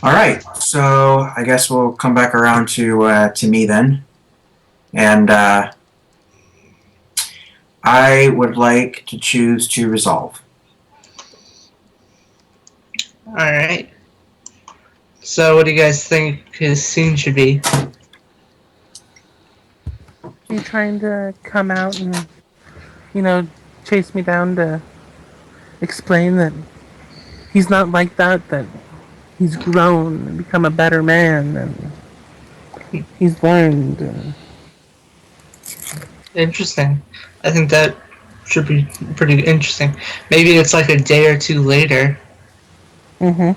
All right, so I guess we'll come back around to me then, and I would like to choose to resolve. Alright. So, what do you guys think his scene should be? You trying to come out and, you know, chase me down to explain that he's not like that, that he's grown and become a better man, and he's learned. Interesting. I think that should be pretty interesting. Maybe it's like a day or two later. Mm-hmm.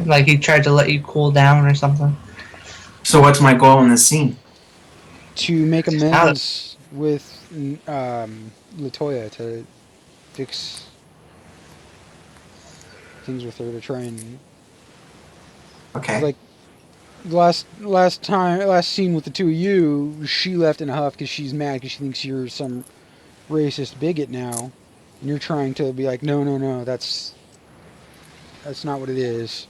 Like he tried to let you cool down or something. So, what's my goal in this scene? To make Out. amends with Latoya to fix things with her to try and because Okay. like last scene with the two of you, she left in a huff because she's mad because she thinks you're some racist bigot now, and you're trying to be like, no, no, no, that's not what it is.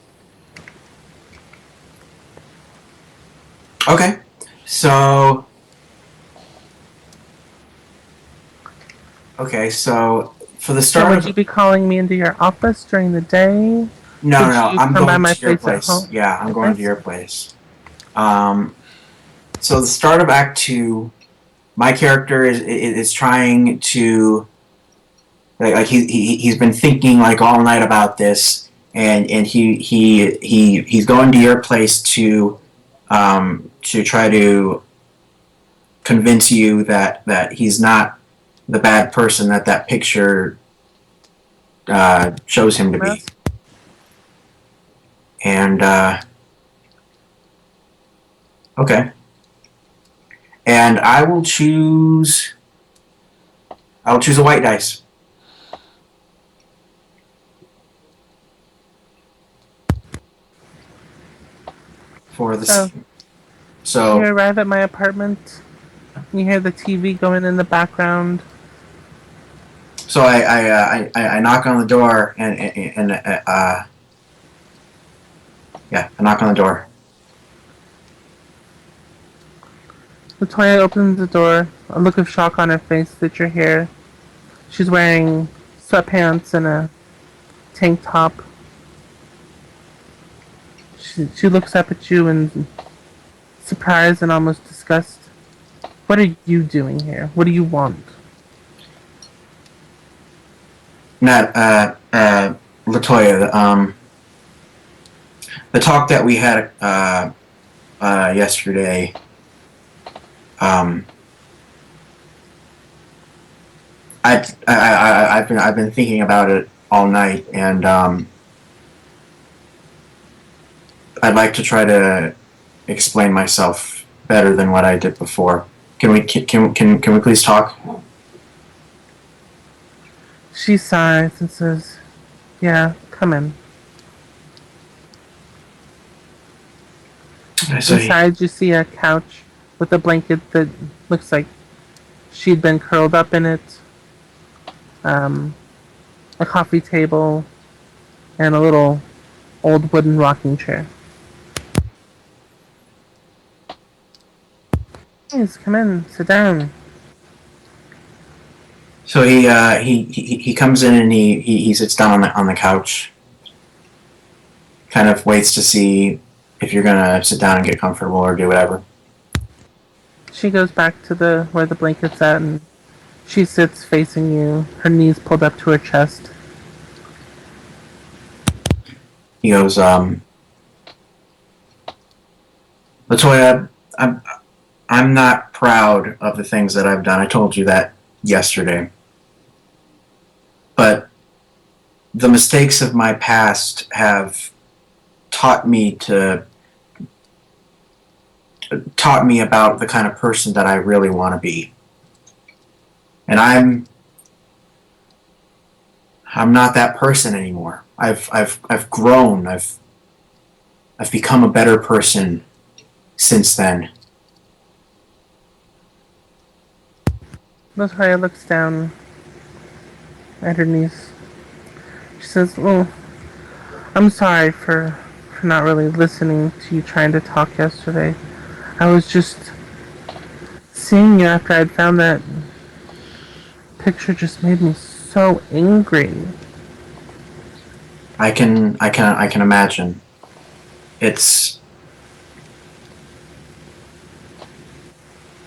Okay. So, so for the So start would you of be calling me into your office during the day? no, Would no, no, you I'm come by going my to your place at place. home? Yeah, I'm At going my to your place. Um, so the start of Act Two, my character is trying to like he's been thinking like all night about this, and he's going to your place to try to convince you that he's not the bad person that picture shows him to be. Yes. And okay, and I will choose a white dice for So this. you So arrive at my apartment. You hear the TV going in the background. I knock on the door and yeah, I knock on the door. Latoya opens the door, a look of shock on her face that you're here. She's wearing sweatpants and a tank top. She looks up at you in surprise and almost disgust. What are you doing here? What do you want? Not Latoya. The talk that we had yesterday. Um, I've been thinking about it all night, and I'd like to try to explain myself better than what I did before. Can we please talk? She sighs and says, "Yeah, come in." So Inside, you see a couch with a blanket that looks like she'd been curled up in it. Um, a coffee table and a little old wooden rocking chair. Please come in, sit down. so he comes in and he sits down on the couch, kind of waits to see if you're gonna sit down and get comfortable or do whatever. She goes back to the where the blanket's at and she sits facing you, her knees pulled up to her chest. He goes, Latoya, I'm not proud of the things that I've done. I told you that yesterday. But the mistakes of my past have taught me to taught me about the kind of person that I really want to be. And I'm not that person anymore. I've grown. I've become a better person since then. Latoya looks down at her niece. She says, "Well, I'm sorry for for not really listening to you trying to talk yesterday. I was just seeing you after I'd found that picture just made me so angry. I can imagine. It's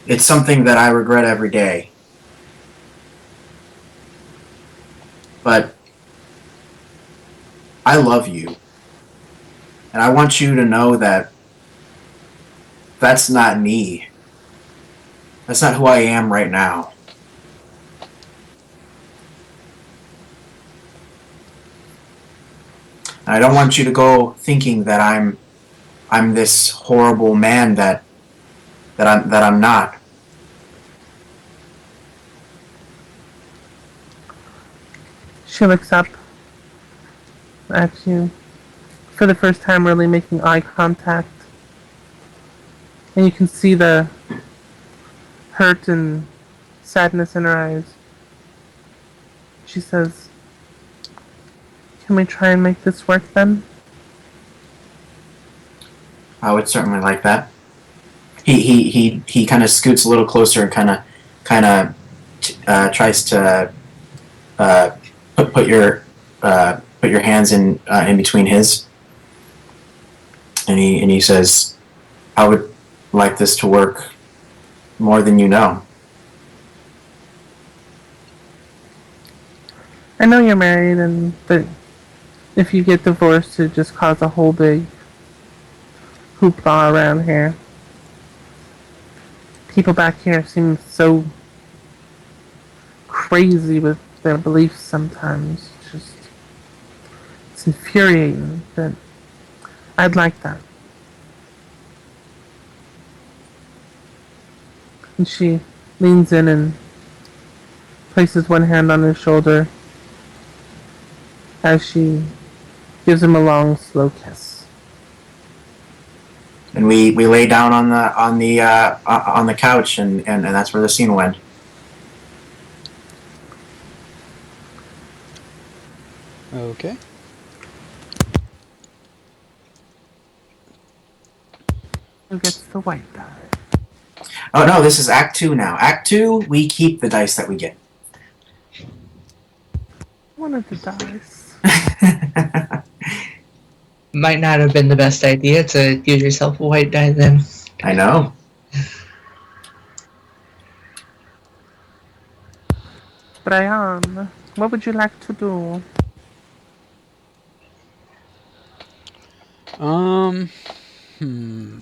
it's something that I regret every day. But I love you, and I want you to know that that's not me. That's not who I am right now. And I don't want you to go thinking that I'm this horrible man that I'm not. She looks up at you for the first time, really making eye contact. And you can see the hurt and sadness in her eyes. She says, "Can we try and make this work then?" I would certainly like that. He kind of scoots a little closer and kind of tries to uh, put your hands in between his, and he says, "I would like this to work more than you know." I know you're married, but if you get divorced, it just cause a whole big hoopla around here. People back here seem so crazy with their beliefs sometimes. It's infuriating, but I'd like that. And she leans in and places one hand on his shoulder as she gives him a long, slow kiss. And we lay down on the couch, and that's where the scene went. Okay. Who gets the white die? Oh no, this is Act 2 now. Act 2, we keep the dice that we get. One of the dice. Might not have been the best idea to give yourself a white die then. I know. Brian, what would you like to do? Um. Hmm.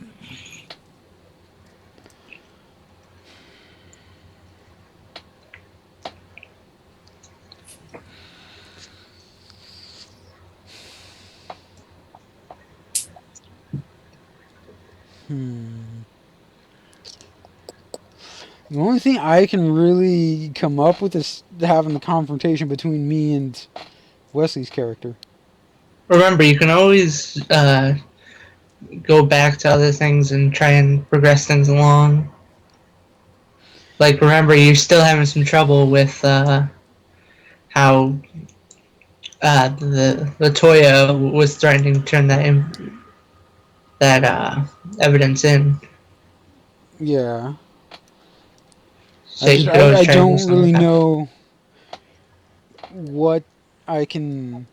The only thing I can really come up with is having the confrontation between me and Wesley's character. Remember, you can always go back to other things and try and progress things along. Like, remember, you're still having some trouble with how the Latoya was threatening to turn that evidence in. Yeah. So you could always I try and do don't something really like that. know what I can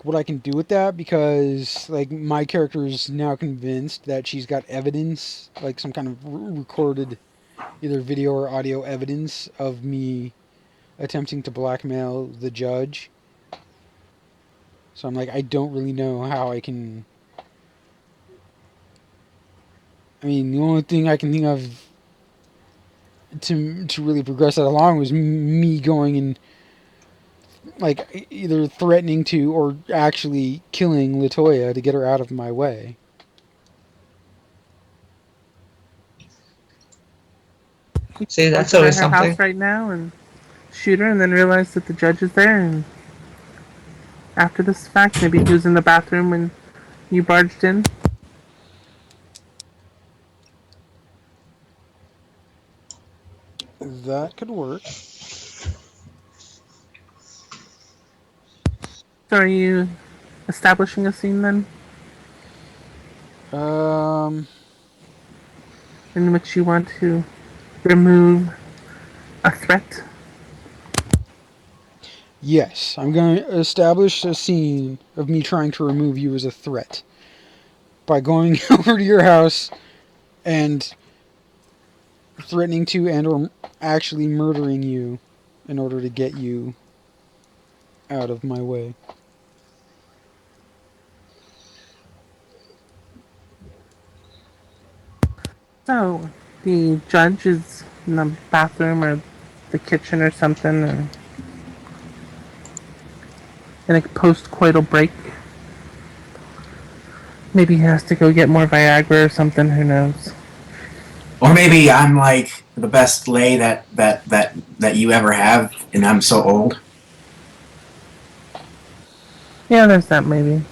what I can do with that, because like my character is now convinced that she's got evidence, like some kind of recorded either video or audio evidence of me attempting to blackmail the judge. So I'm like, I don't really know how I can. I mean, the only thing I can think of to really progress that along was me going and like either threatening to or actually killing Latoya to get her out of my way. See, Go that's to always her something. house right now and shoot her, and then realize that the judge is there. And after this fact, maybe he was in the bathroom when you barged in. That could work. So are you establishing a scene then, in which you want to remove a threat? Yes, I'm going to establish a scene of me trying to remove you as a threat by going over to your house and threatening to and or actually murdering you in order to get you out of my way. So, the judge is in the bathroom or the kitchen or something, or in a post-coital break. Maybe he has to go get more Viagra or something, who knows. Or maybe I'm like the best lay that you ever have, and I'm so old. Yeah, there's that maybe.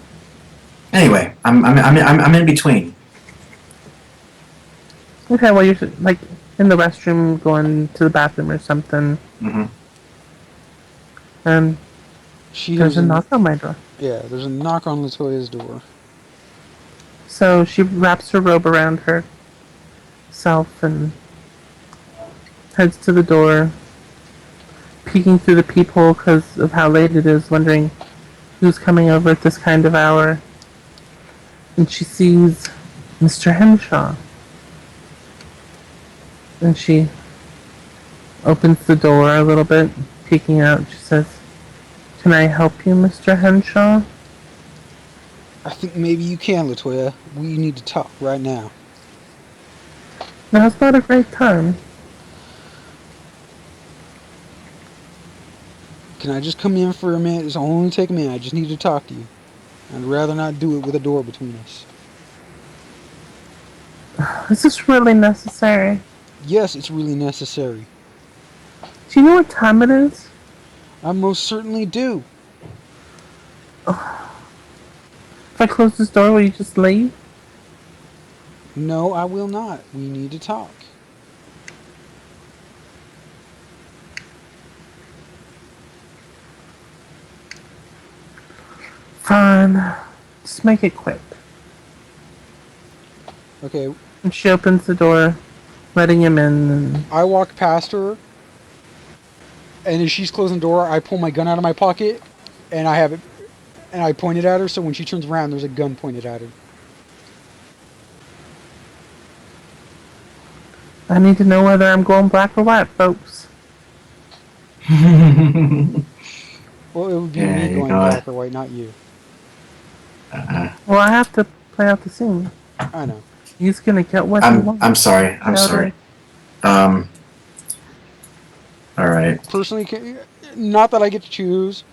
Anyway, I'm in between. Okay, well, you're like in the restroom, going to the bathroom or something, Mm-hmm. and She there's hears a knock on my door. Yeah, there's a knock on Latoya's door. So she wraps her robe around herself and heads to the door, peeking through the peephole because of how late it is, wondering who's coming over at this kind of hour. And she sees Mr. Henshaw. And she opens the door a little bit, peeking out. She says, "Can I help you, Mr. Henshaw?" I think maybe you can, Latoya. We need to talk right now. Now's not a great time. Can I just come in for a minute? It'll only take a minute. I just need to talk to you. I'd rather not do it with a door between us. Is this really necessary? Yes, it's really necessary. Do you know what time it is? I most certainly do. If I close this door, will you just leave? No, I will not. We need to talk. Fine. Just make it quick. Okay, And she opens the door, letting him in, and I walk past her, and as she's closing the door, I pull my gun out of my pocket, and I have it, and I point it at her, so when she turns around, there's a gun pointed at her. I need to know whether I'm going black or white, folks. Well, it would be Yeah, me you going know black or white, not you. Well, I have to play out the scene. I know. He's gonna get what he wants. I'm sorry. I'm sorry. All right. Personally, not that I get to choose,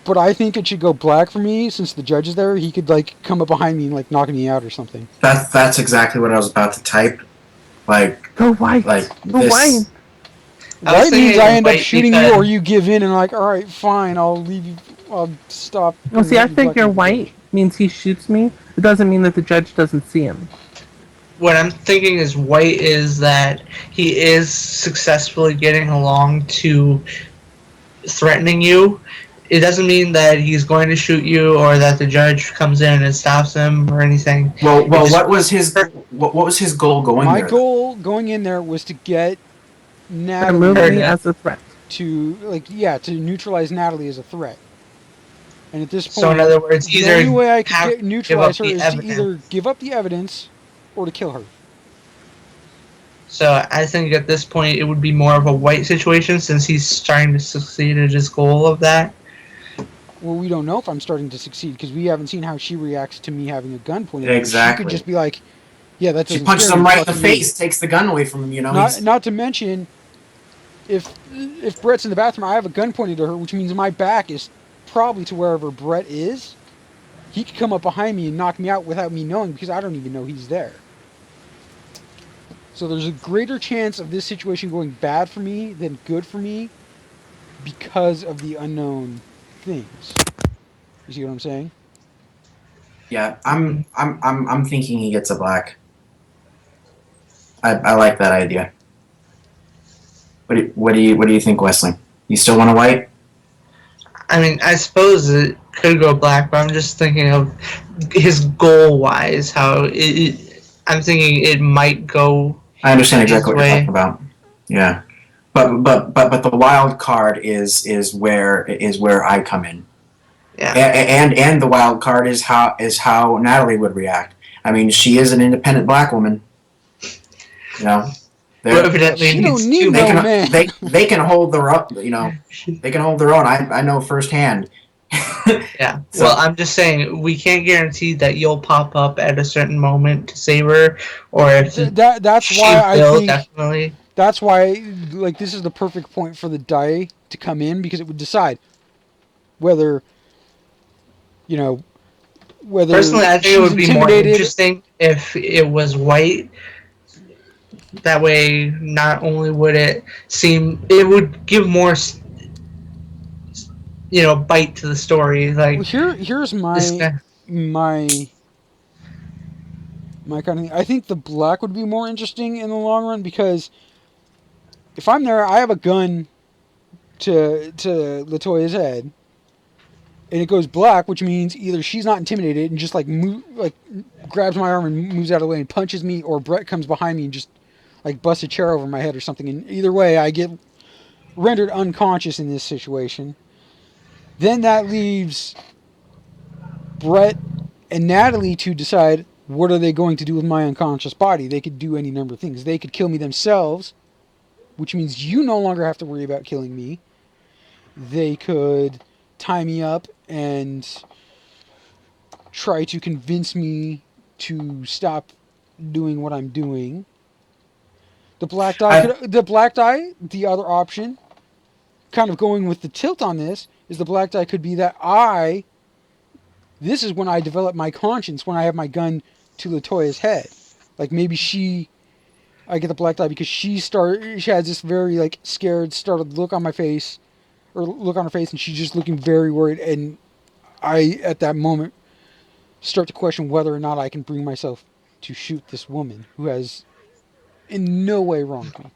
but I think it should go black for me since the judge is there. He could like come up behind me and like knock me out or something. That's exactly what I was about to type. Like Go white. Go this. white. White means I end up white shooting because- you, or you give in and like, all right, fine, I'll leave you. I'll stop. Well, see, I and let you figure black white means he shoots me. It doesn't mean that the judge doesn't see him. What I'm thinking is white is that he is successfully getting along to threatening you. It doesn't mean that he's going to shoot you or that the judge comes in and stops him or anything. Well, It's- what was his goal going My there? goal going in there was to get Remove Natalie me as a threat. to to neutralize Natalie as a threat. And at this point, So in other words, the either only way I have could to neutralize her give up is the to evidence. either give up the evidence or to kill her. So I think at this point it would be more of a white situation since he's trying to succeed at his goal of that. Well, we don't know if I'm starting to succeed because we haven't seen how she reacts to me having a gun pointed at her. She Exactly. could just be like, "Yeah, that She doesn't punches scare him me, right in the fuck you." face, takes the gun away from him. You know. Not to mention, if Brett's in the bathroom, I have a gun pointed at her, which means my back is probably to wherever Brett is. He could come up behind me and knock me out without me knowing because I don't even know he's there. So there's a greater chance of this situation going bad for me than good for me because of the unknown things. You see what I'm saying? Yeah, I'm thinking he gets a black. I like that idea. What do you think, Wesley? You still want a white? I mean, I suppose it could go black, but I'm just thinking of his goal wise. I'm thinking it might go I understand his exactly what you're talking way. about. Yeah, but the wild card is where I come in. Yeah. And the wild card is how Natalie would react. I mean, she is an independent black woman. You know, Who they evidently She don't needs need two they no men. can man. they can hold their own. You know, they can hold their own. I know firsthand. Yeah. So Well, I'm just saying we can't guarantee that you'll pop up at a certain moment to save her, or if That's she why I will think definitely. that's why like this is the perfect point for the die to come in because it would decide whether you know whether Personally, I think it she's would be more intimidated. interesting if it was white. That way, not only would it would give more, bite to the story. Well, Like here's this guy. my my kind of thing. I think the black would be more interesting in the long run because if I'm there, I have a gun to Latoya's head, and it goes black, which means either she's not intimidated and just like grabs my arm and moves out of the way and punches me, or Brett comes behind me and just like busts a chair over my head or something. And either way, I get rendered unconscious in this situation. Then that leaves Brett and Natalie to decide what are they going to do with my unconscious body. They could do any number of things. They could kill me themselves, which means you no longer have to worry about killing me. They could tie me up and try to convince me to stop doing what I'm doing. The black die the other option, kind of going with the tilt on this, is the black die could be that this is when I develop my conscience, when I have my gun to Latoya's head. Like maybe I get the black die because she has this very like scared, startled look on my face, or look on her face, and she's just looking very worried. And I, at that moment, start to question whether or not I can bring myself to shoot this woman who has in no way wronged me.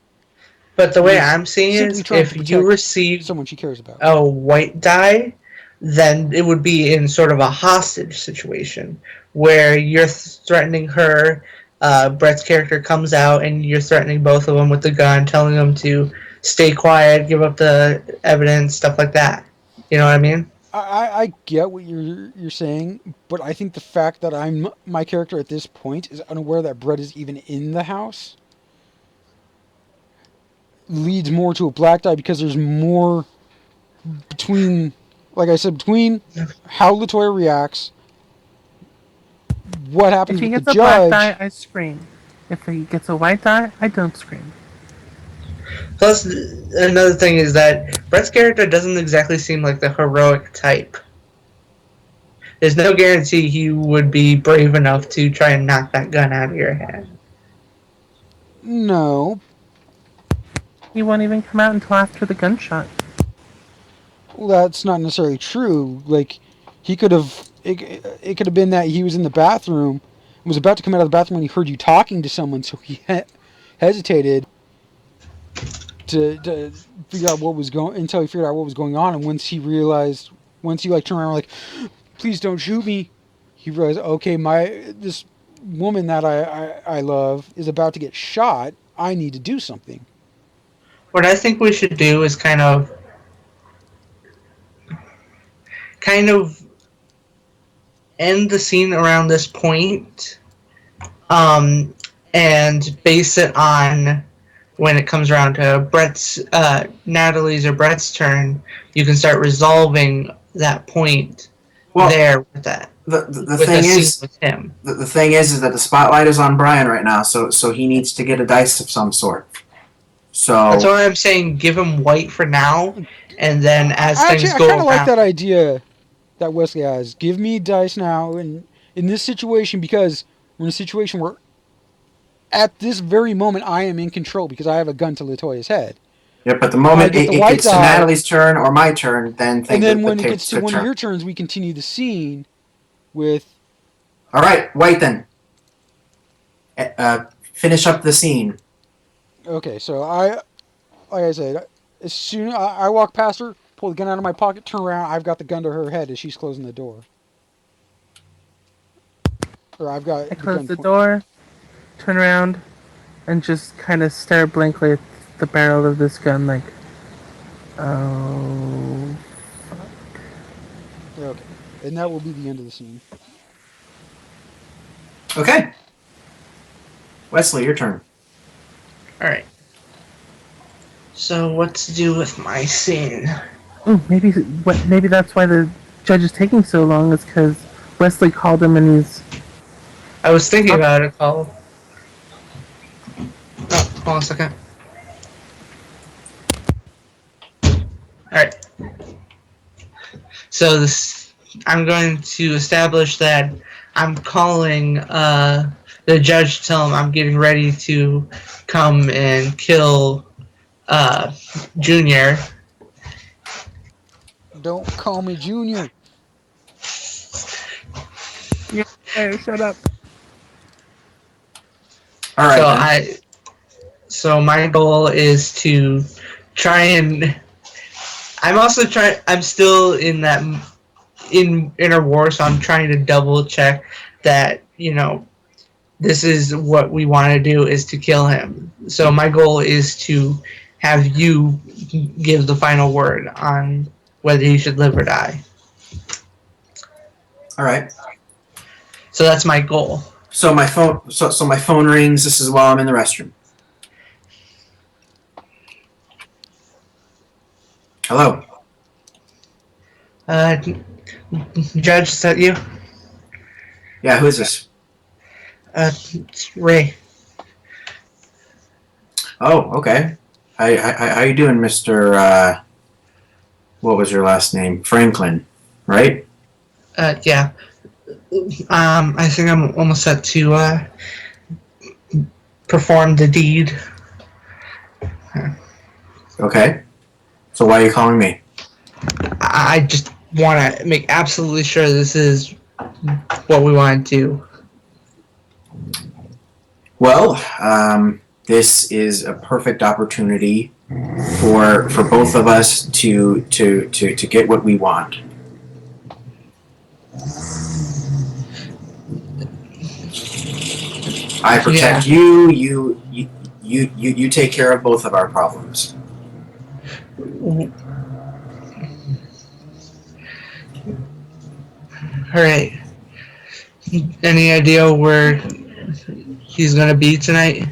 But the And way is I'm seeing it simply is, trying to if you protect receive someone she cares about. a white die, then it would be in sort of a hostage situation where you're threatening her. Brett's character comes out and you're threatening both of them with the gun, telling them to stay quiet, give up the evidence, stuff like that. You know what I mean? I get what you're saying, but I think the fact that my character at this point is unaware that Brett is even in the house leads more to a black die because there's more between, like I said, between how Latoya reacts, what If happens he with the gets a black die, judge. I scream. If he gets a white die, I don't scream. Plus, another thing is that Brett's character doesn't exactly seem like the heroic type. There's no guarantee he would be brave enough to try and knock that gun out of your hand. No, He won't even come out until after the gunshot. well, that's not necessarily true. Like he could have, it could have been that he was in the bathroom, was about to come out of the bathroom and he heard you talking to someone, so he hesitated to figure out what was going until he figured out what was going on. And once you like turn around like, please don't shoot me, he realized, okay, this woman that I love is about to get shot. I need to do something. What I think we should do is kind of end the scene around this point, and base it on when it comes around to Natalie's or Brett's turn. You can start resolving that point there with that. The with thing a scene is, with him. the thing is that the spotlight is on Brian right now, so he needs to get a dice of some sort. So That's why I'm saying give him white for now, and then as things I go kind of like around. that idea that Wesley has. Give me dice now, and in this situation, because we're in a situation where at this very moment I am in control because I have a gun to Latoya's head. yeah, but the moment get the it white gets to die. Natalie's turn or my turn, then And then when the it gets to tape's one of turn. your turns, we continue the scene with. All right, white then. Finish up the scene. Okay, so like I said, as soon I walk past her, pull the gun out of my pocket, turn around. I've got the gun to her head as she's closing the door. Or I've got I the close gun the point. door, turn around, and just kind of stare blankly at the barrel of this gun, like, oh. Okay. And that will be the end of the scene. Okay. Wesley, your turn. Alright. So what to do with my scene? Ooh, maybe that's why the judge is taking so long, is because Wesley called him and he's. I was thinking about a call. Oh, hold on a second. Alright. So I'm going to establish that I'm calling the judge to tell him I'm getting ready to come and kill Junior. Don't call me Junior. Yeah, hey, shut up. All right. So my goal is to try and. I'm still in that inner war, so I'm trying to double check that this is what we want to do, is to kill him. So my goal is to have you give the final word on whether he should live or die. All right. So that's my goal. So my phone. So my phone rings. This is while I'm in the restroom. Hello. Judge, is that you? Yeah. Who is this? It's Ray. Oh, okay. How you doing, Mr. What was your last name? Franklin, right? Yeah. I think I'm almost set to perform the deed. Okay. So why are you calling me? I just want to make absolutely sure this is what we want to do. Well, this is a perfect opportunity for both of us to get what we want. I protect you. You take care of both of our problems. All right. Any idea where he's gonna be tonight?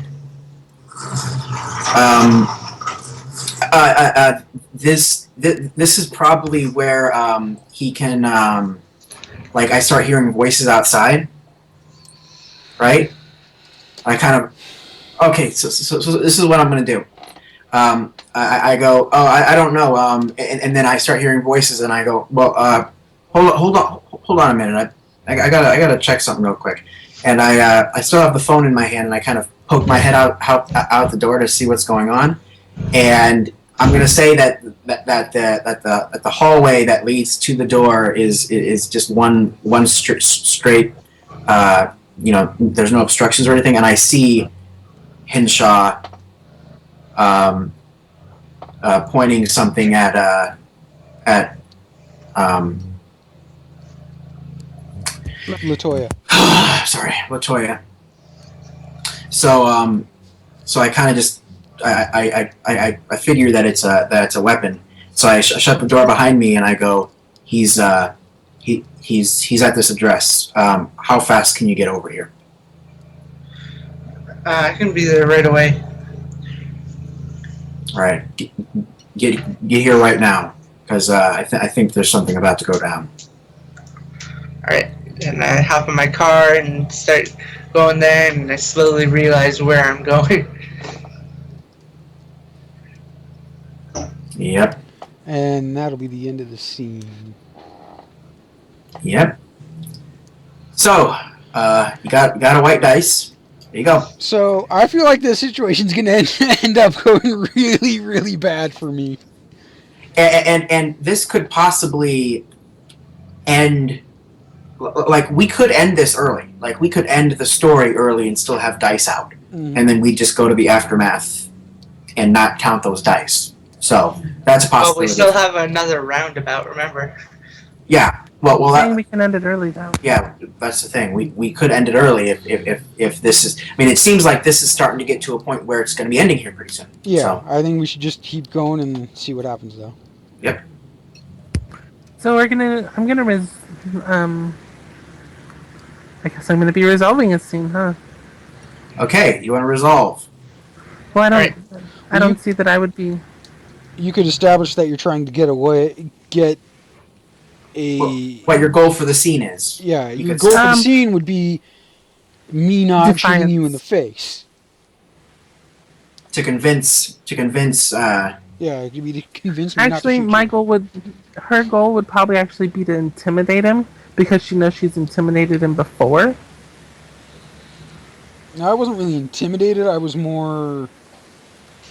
This is probably where he can like I start hearing voices outside, right? I kind of okay. So this is what I'm gonna do. I go, oh, I don't know. And then I start hearing voices, and I go, well, hold on a minute. I gotta check something real quick. And I still have the phone in my hand, and I kind of poke my head out the door to see what's going on. And I'm gonna say that the hallway that leads to the door is just one straight. There's no obstructions or anything, and I see Henshaw pointing something at Latoya. sorry, Latoya. So I kind of just I figure that it's a weapon. So I shut the door behind me and I go, he's at this address. How fast can you get over here? I can be there right away. All right, get here right now, because I think there's something about to go down. All right, and I hop in my car and start going there, and I slowly realize where I'm going. Yep. And that'll be the end of the scene. Yep. So, you got a white dice. There you go. So I feel like this situation's gonna end up going really, really bad for me. And this could possibly end. Like, we could end this early. Like, we could end the story early and still have dice out, and then we just go to the aftermath and not count those dice. So That's a But we possibility. still have another roundabout, remember? Yeah. Well, Saying that, we can end it early though. yeah, that's the thing. We could end it early if this is. I mean, it seems like this is starting to get to a point where it's going to be ending here pretty soon. Yeah, So, I think we should just keep going and see what happens, though. yep. So I'm gonna I guess I'm gonna be resolving a scene, huh? Okay. You want to resolve? Well, I Right. don't see that I would be. You could establish that you're trying to get a. What your goal for the scene is? Yeah, You your could goal for the Um, scene would be me not shooting you in the Defiance. face. to convince. Yeah, it could be to convince me Actually, not to shoot her goal would probably actually be to intimidate him because she knows she's intimidated him before. you. No, I wasn't really intimidated. I was more.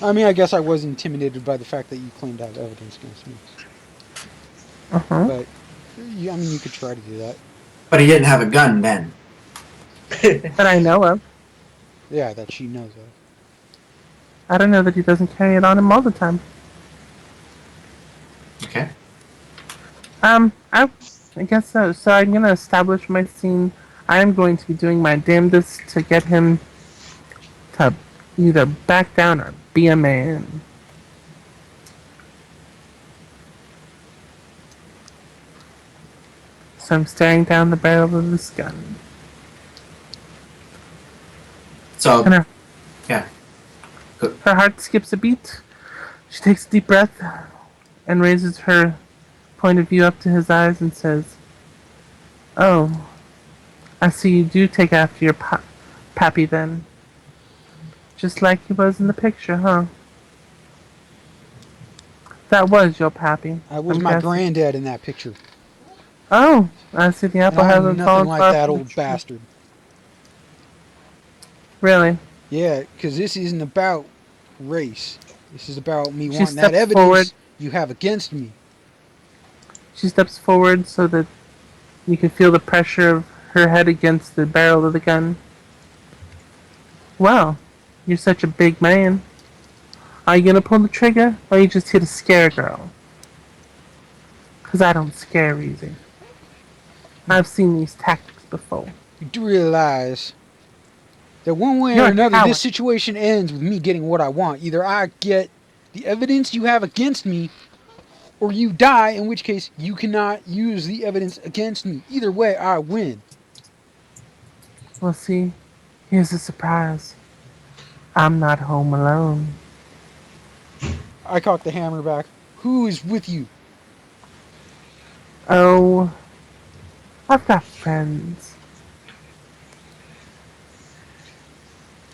I mean, I guess I was intimidated by the fact that you claimed to have evidence against me. Uh-huh. But, yeah, I mean, you could try to do that. But he didn't have a gun then. That I know of. Yeah, that she knows of. I don't know that he doesn't carry it on him all the time. Okay. I guess so. So I'm gonna establish my scene. I am going to be doing my damnedest to get him to either back down or be a man. So I'm staring down the barrel of this gun. So And her, yeah. her heart skips a beat. She takes a deep breath and raises her point of view up to his eyes and says, "Oh, I see you do take after your pappy then. Just like he was in the picture, huh? That was your pappy. I was I'm my guessing." granddad in that picture. Oh, I see the And apple I'm hasn't nothing fallen like far that from the old tree. bastard. Really? Yeah, because this isn't about race. This is about me She wanting that steps evidence forward. you have against me. She steps forward so that you can feel the pressure of her head against the barrel of the gun. Well, you're such a big man. Are you gonna pull the trigger, or are you just here to scare a girl? 'Cause I don't scare easy. I've seen these tactics before. You do realize that one way You're or a another, coward. this situation ends with me getting what I want. Either I get the evidence you have against me, or you die, in which case you cannot use the evidence against me. Either way, I win. Well, see, here's the surprise. I'm not home alone. I cock the hammer back. Who is with you? Oh, I've got friends.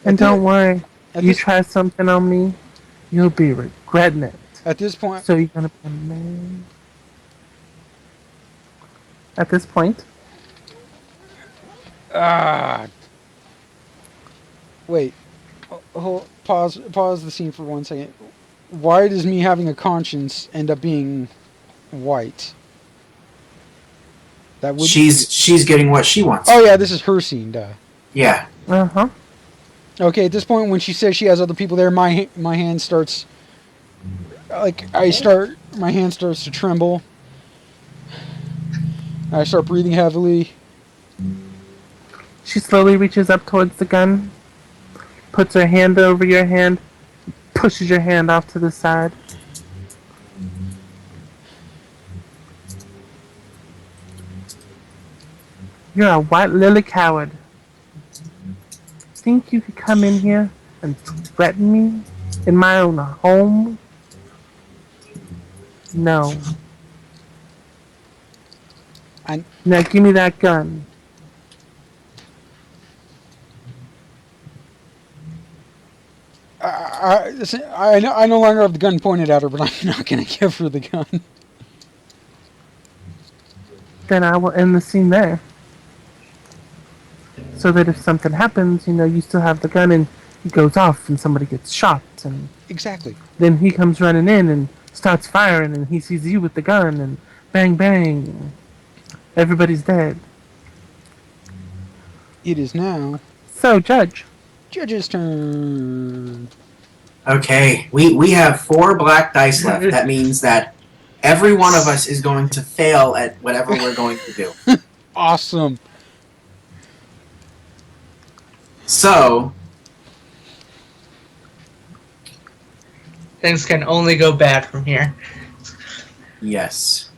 And don't worry, At you this, try something on me, you'll be regretting it. at this point, So you're gonna be a man. At this point, ah, wait. Pause the scene for 1 second. Why does me having a conscience end up being white? That would. She's getting what she wants. Oh yeah, this is her scene. Duh. Yeah. uh-huh. Okay, at this point, when she says she has other people there, my hand starts, my hand starts to tremble. I start breathing heavily. She slowly reaches up towards the gun, puts her hand over your hand, pushes your hand off to the side. You're a white lily coward. Think you could come in here and threaten me in my own home? No. I Now give me that gun. listen, I no longer have the gun pointed at her, but I'm not gonna give her the gun. Then I will end the scene there. So that if something happens, you know, you still have the gun and he goes off and somebody gets shot and Exactly. then he comes running in and starts firing and he sees you with the gun and bang bang. Everybody's dead. It is now So, Judge, Judge's turn. Okay, we have 4 black dice left. That means that every one of us is going to fail at whatever we're going to do. Awesome. So, Things can only go bad from here. yes.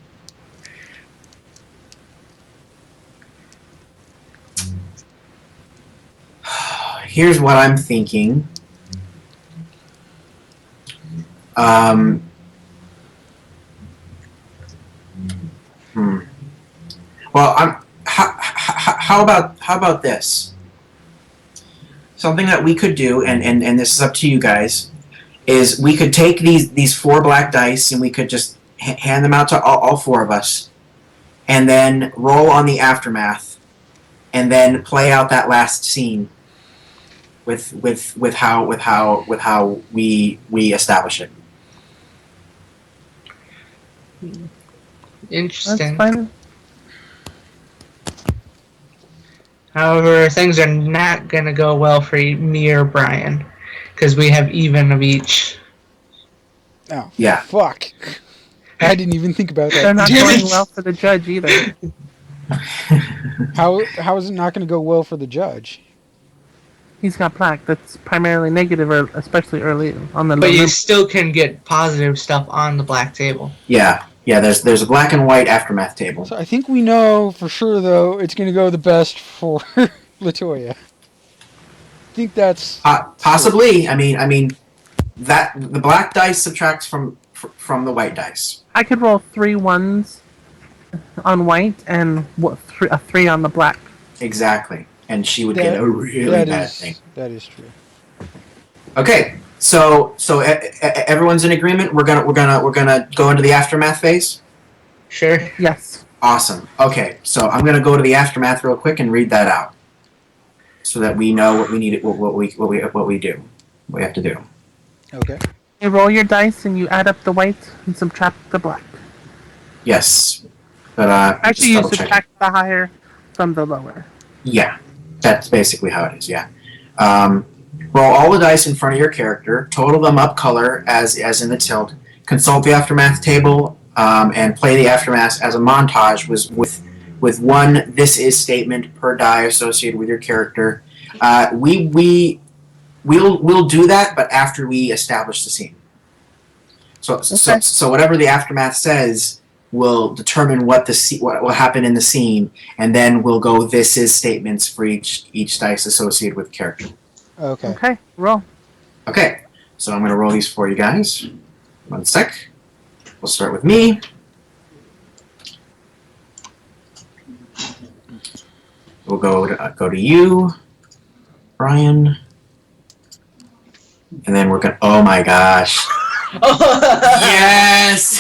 Here's what I'm thinking. Um, Well, how about this? Something that we could do, and this is up to you guys, is we could take these 4 black dice and we could just hand them out to all 4 of us, and then roll on the aftermath, and then play out that last scene with how we establish it. Interesting. That's fine. However, things are not going to go well for me or Brian, because we have even of each. Oh, Yeah. fuck. I didn't even think about that. They're not Damn going it! well for the judge either. How is it not going to go well for the judge? He's got black. That's primarily negative, or especially early on the. But you still can get positive stuff on the black table. Yeah. There's a black and white aftermath table. So I think we know for sure, though, it's going to go the best for Latoya. I think that's Possibly. I mean that the black dice subtracts from the white dice. I could roll 3 1s on white and a 3 on the black. Exactly, and she would get a really bad thing. That is true. Okay, so everyone's in agreement. We're gonna go into the aftermath phase. Sure. Yes. Awesome. Okay, so I'm gonna go to the aftermath real quick and read that out, so that we know what we need, what we do, what we have to do. Okay. You roll your dice and you add up the white and subtract the black. Yes, but Actually, just you double check. subtract the higher from the lower. Yeah, that's basically how it is. Yeah. Roll all the dice in front of your character. Total them up color as in the tilt. Consult the aftermath table and play the aftermath as a montage with one "this is" statement per die associated with your character. We'll do that, but after we establish the scene. So whatever the aftermath says will determine what will happen in the scene, and then we'll go "this is" statements for each dice associated with character. Okay. Okay, roll. Okay, so I'm going to roll these for you guys. 1 sec. We'll start with me. We'll go to you, Brian, and then we're going. Oh my gosh! Yes!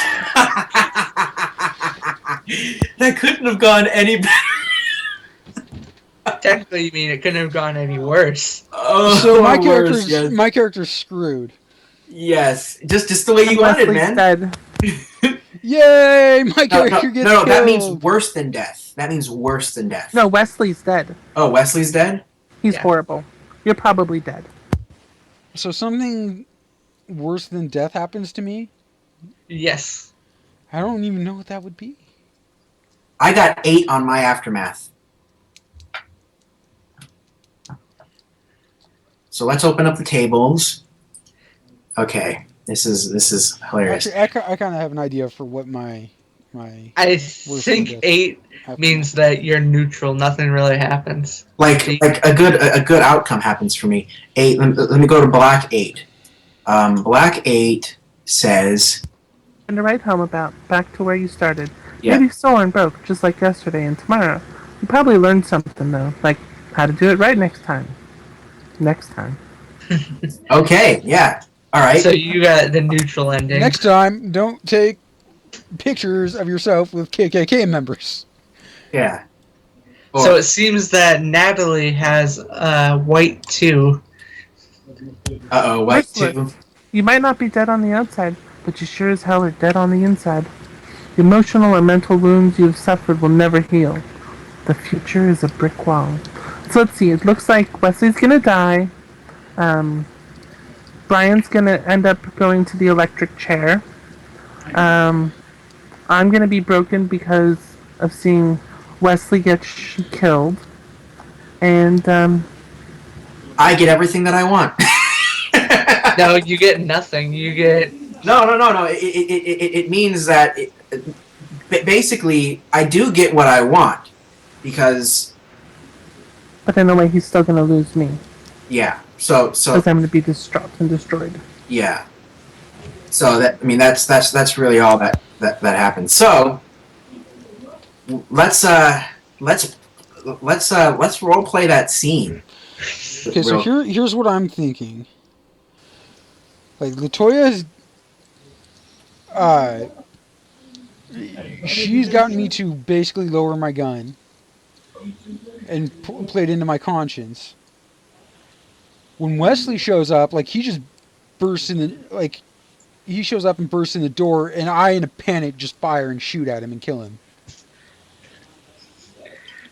That couldn't have gone any better. Technically, you mean it couldn't have gone any worse. Oh, So my worse, character's screwed. yes, just the way you wanted, Wesley's man. dead. Yay! My character gets No, killed. that means worse than death. That means worse than death. No, Wesley's dead. Oh, Wesley's dead? He's Yeah. horrible. You're probably dead. So something worse than death happens to me? Yes. I don't even know what that would be. I got 8 on my aftermath. So let's open up the tables. Okay, this is hilarious. Actually, I kind of have an idea for what my I Worse think than death. 8 means that you're neutral. Nothing really happens. Like a good outcome happens for me. 8. Let me go to black 8. Black 8 says. And to write home about, back to where you started. Yeah. Maybe sore and broke, just like yesterday and tomorrow. You probably learned something, though, like how to do it right next time. Next time. Okay, yeah. All right. So you got the neutral ending. next time. Don't take pictures of yourself with KKK members. Yeah. So it seems that Natalie has white 2. Uh-oh, white Merciless. 2. You might not be dead on the outside, but you sure as hell are dead on the inside. The emotional or mental wounds you have suffered will never heal. The future is a brick wall. So let's see, it looks like Wesley's gonna die. Brian's gonna end up going to the electric chair. I'm gonna be broken because of seeing Wesley get killed, and I get everything that I want. No, you get nothing. You get No. It means that basically I do get what I want because but in a way he's still gonna lose me yeah. So because I'm gonna be distraught and destroyed. yeah. So that's really all that happens. So let's role play that scene. Okay, so here's what I'm thinking. Like Latoya has, she's gotten me to basically lower my gun and play it into my conscience. When Wesley shows up, like he just bursts in the he shows up and bursts in the door, and I, in a panic, just fire and shoot at him and kill him.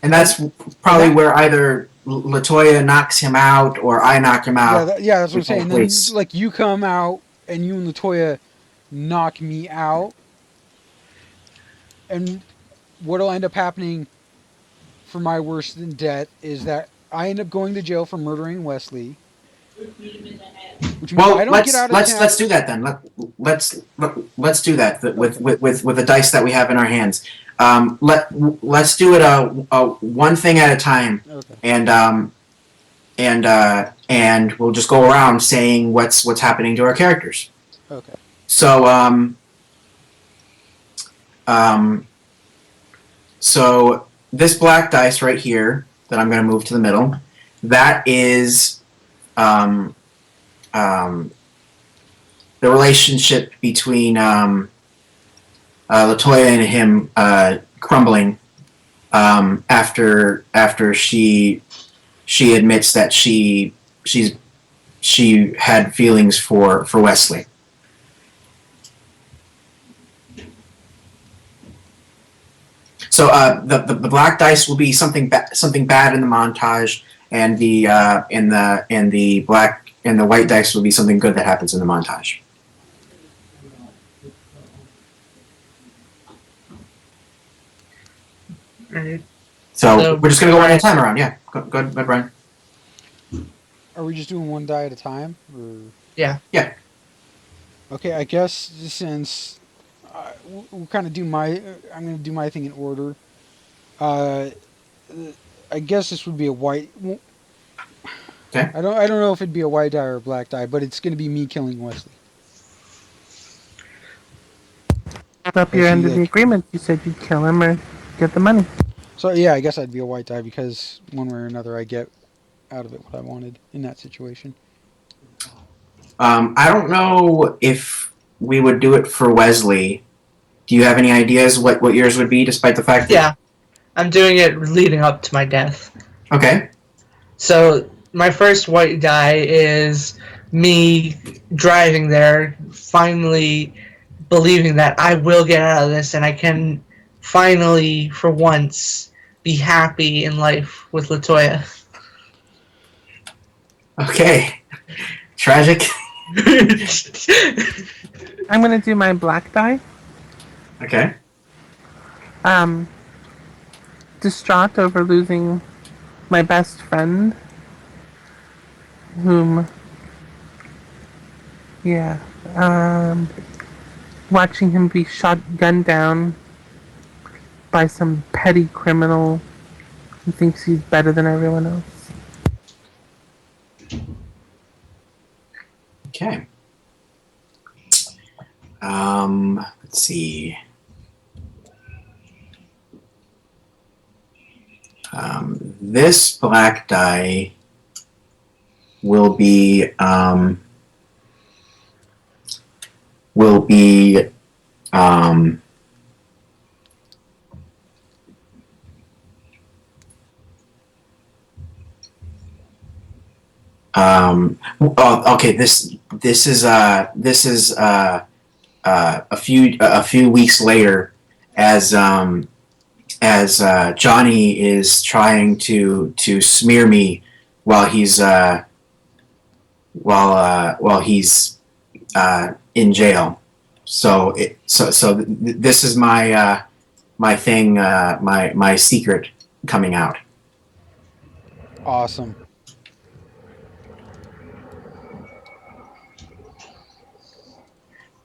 And that's probably where either Latoya knocks him out or I knock him out. Yeah, that's what I'm saying. Then, like, you come out and you and Latoya knock me out, and what'll end up happening for my worse than death is that I end up going to jail for murdering Wesley. Which means I don't get out of town. Let's do that then. Let's do that with the dice that we have in our hands. Let's do it one thing at a time, Okay. And we'll just go around saying what's happening to our characters. Okay. So so this black dice right here that I'm going to move to the middle, that is the relationship between Latoya and him crumbling after she admits that she had feelings for Wesley. So the black dice will be something bad in the montage, and the white dice will be something good that happens in the montage. right. So we're just gonna go one at a time around. Yeah, go ahead, Brian. Are we just doing one die at a time? Or? Yeah. Yeah. Okay, I guess since we'll kind of do I'm going to do my thing in order. I guess this would be a white. Okay. I don't know if it'd be a white die or a black die, but it's going to be me killing Wesley. Up your end of the agreement, you said you'd kill him or get the money. So yeah, I guess I'd be a white die because one way or another I get out of it what I wanted in that situation. I don't know if we would do it for Wesley. Do you have any ideas what yours would be, despite the fact that... Yeah. I'm doing it leading up to my death. Okay. So my first white die is me driving there, finally believing that I will get out of this and I can finally, for once, be happy in life with Latoya. Okay. Tragic. I'm gonna do my black die. Okay. Distraught over losing my best friend, whom, watching him be gunned down by some petty criminal who thinks he's better than everyone else. Okay. Let's see. This black die will be okay. This is a few weeks later, as Johnny is trying to smear me while he's while he's in jail. So this is my my thing, my secret coming out. Awesome.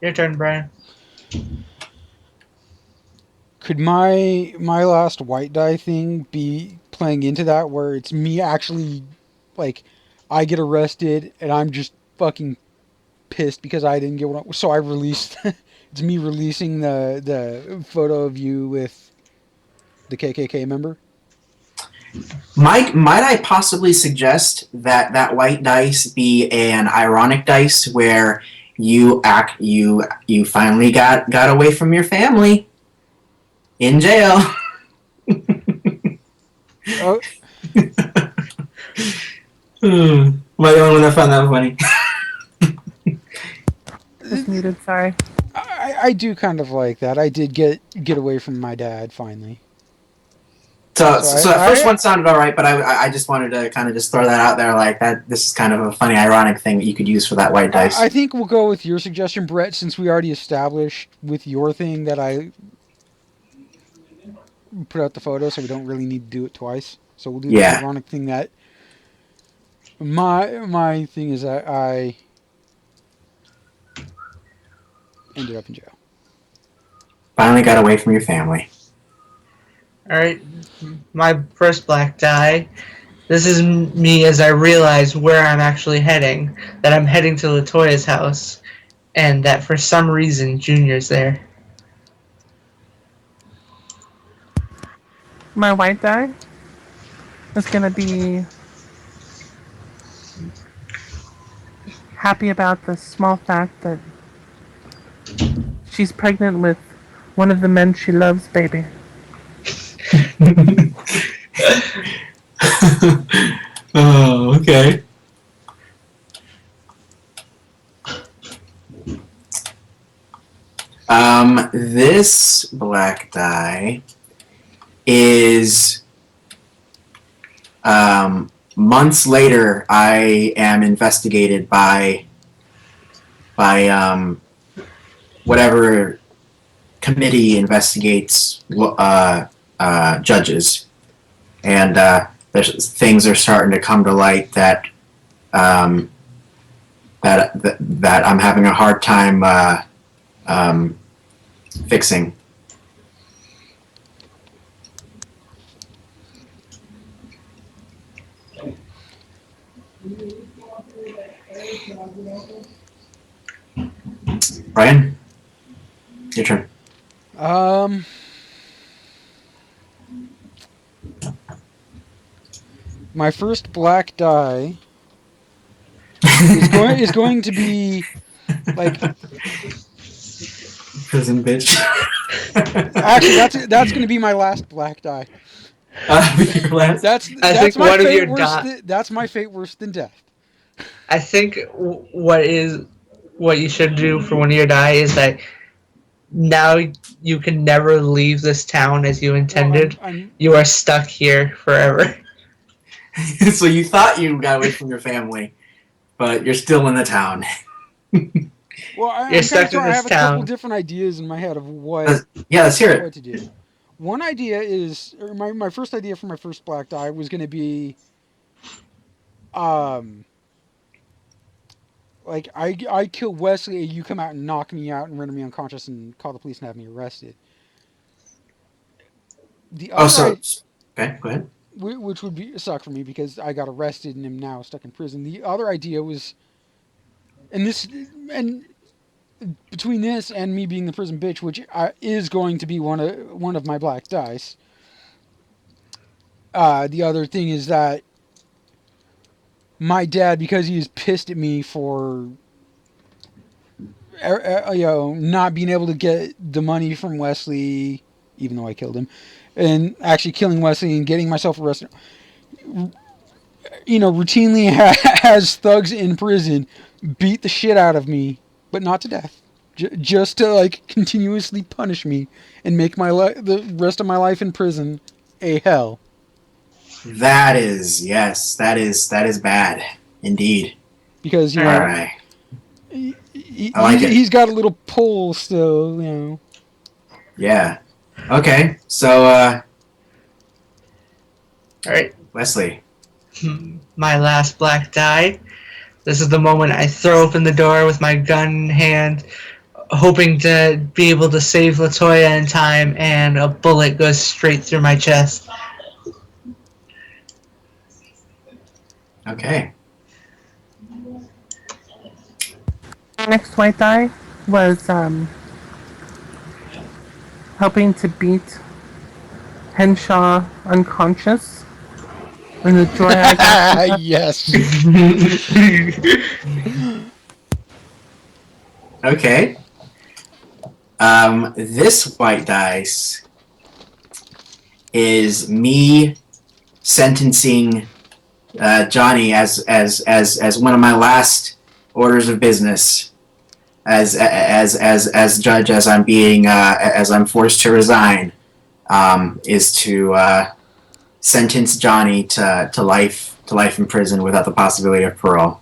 Your turn, Brian. Could my last white die thing be playing into that, where it's me actually, like, I get arrested and I'm just fucking pissed because I didn't get one, so I released. It's me releasing the photo of you with the KKK member. Might I possibly suggest that that white dice be an ironic dice where you finally got away from your family in jail. Oh, Am I the only one that found that funny? Just muted, sorry. I do kind of like that. I did get away from my dad finally. So that first I one sounded all right, but I just wanted to kind of just throw that out there, like that. This is kind of a funny, ironic thing that you could use for that white dice. I think we'll go with your suggestion, Brett, since we already established with your thing that I put out the photo, so we don't really need to do it twice. So we'll do the ironic thing that my thing is that I ended up in jail. Finally got away from your family. Alright, my first black die. This is me as I realize where I'm actually heading. That I'm heading to LaToya's house. And that for some reason, Junior's there. My white die is gonna be happy about the small fact that she's pregnant with one of the men she loves, baby. Oh, okay. This black die is months later. I am investigated by whatever committee investigates judges, and things are starting to come to light that that I'm having a hard time fixing. Brian, your turn. My first black die is going to be like Prison bitch. actually that's going to be my last black die. Your last? That's my fate worse. That's my fate worse than death. I think what you should do for one of your die is that now you can never leave this town as you intended. You are stuck here forever. So you thought you got away from your family, but you're still in the town. Well, You're stuck in I this have a town. couple different ideas in my head of what. Yeah, let's hear it. What to do. One idea is, or my first idea for my first black die was going to be, like I kill Wesley, you come out and knock me out and render me unconscious and call the police and have me arrested. The other okay, go ahead. Which would be suck for me because I got arrested and am now stuck in prison. The other idea was, and between this and me being the prison bitch, which is going to be one of my black dice. The other thing is that my dad, because he is pissed at me for not being able to get the money from Wesley, even though I killed him, and actually killing Wesley and getting myself arrested, routinely has thugs in prison beat the shit out of me, but not to death, just to like continuously punish me and make the rest of my life in prison a hell. That is bad indeed. because you All know right. I like it. he's got a little pull still. You know. Yeah. Okay. So, Alright. Wesley. My last black die. This is the moment I throw open the door with my gun in hand, hoping to be able to save Latoya in time, and a bullet goes straight through my chest. Okay. Next white die was helping to beat Henshaw unconscious. And the joy I got from that. Yes. Okay. This white dice is me sentencing Johnny as one of my last orders of business as judge, as I'm being as I'm forced to resign, is to sentence Johnny to life in prison without the possibility of parole.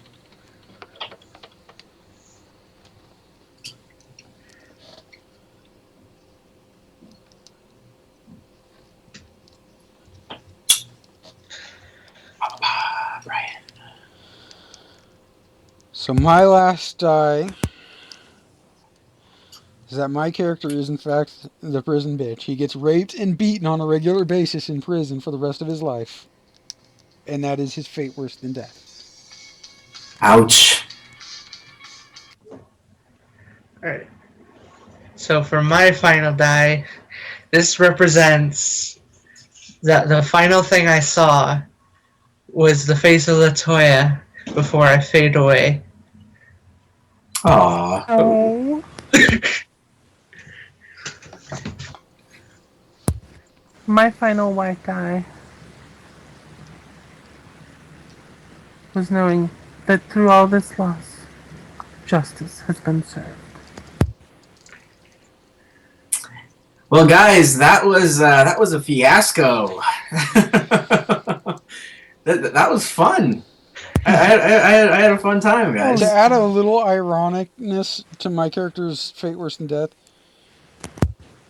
Brian. So my last die is that my character is in fact the prison bitch. He gets raped and beaten on a regular basis in prison for the rest of his life. And that is his fate worse than death. Ouch. Alright. So for my final die, this represents that the final thing I saw was the face of Latoya before I fade away. Aww. Oh. My final white die was knowing that through all this loss, justice has been served. Well, guys, that was a fiasco. that was fun. I had a fun time, guys. To add a little ironicness to my character's fate worse than death,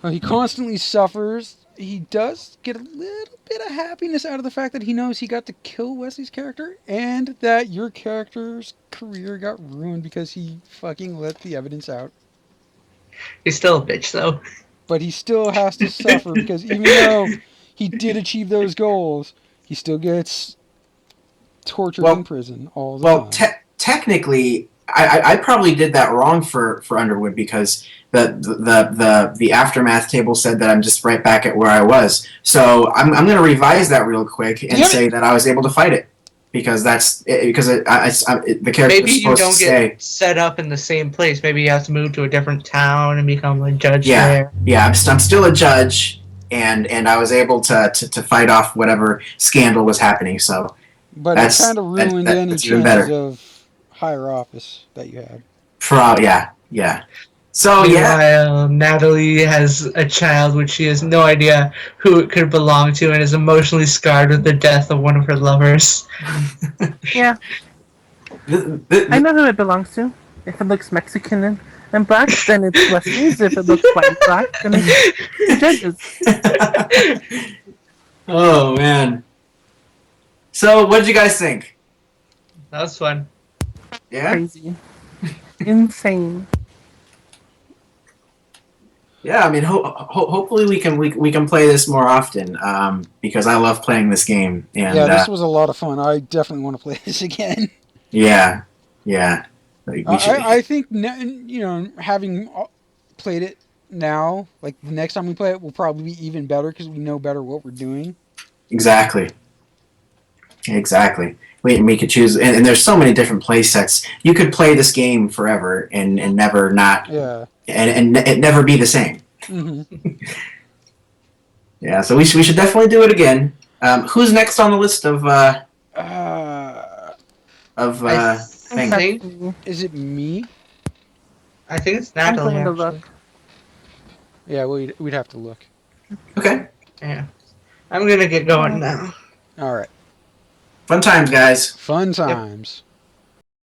he constantly suffers. He does get a little bit of happiness out of the fact that he knows he got to kill Wesley's character, and that your character's career got ruined because he fucking let the evidence out. He's still a bitch, though. But he still has to suffer because even though he did achieve those goals, he still gets tortured in prison all the time. Technically, I probably did that wrong for Underwood, because the aftermath table said that I'm just right back at where I was. So I'm going to revise that real quick and say that I was able to fight it, because the character Maybe is you supposed don't to stay. get set up in the same place. Maybe you have to move to a different town and become a judge Yeah, there. yeah. I'm still a judge, and I was able to fight off whatever scandal was happening. So. But it kind of ruined any chances of higher office that you had. Yeah. So Meanwhile, Natalie has a child which she has no idea who it could belong to, and is emotionally scarred with the death of one of her lovers. Yeah. I know who it belongs to. If it looks Mexican and black, then it's Wesley's. If it looks white and black, then it's the judges. Oh, man. So, what did you guys think? That was fun. Yeah? Crazy. Insane. Yeah, I mean, hopefully we can play this more often, because I love playing this game. And, yeah, this was a lot of fun. I definitely want to play this again. Yeah. I think, having played it now, like the next time we play it will probably be even better because we know better what we're doing. Exactly. We could choose, and there's so many different play sets. You could play this game forever and never not, and it never be the same. Mm-hmm. Yeah, so we should definitely do it again. Who's next on the list of things? Is it me? I think it's Natalie. I'm going to look. Yeah, we'd have to look. Okay. Yeah, I'm gonna get going now. All right. Fun times, guys. Fun times. Yep.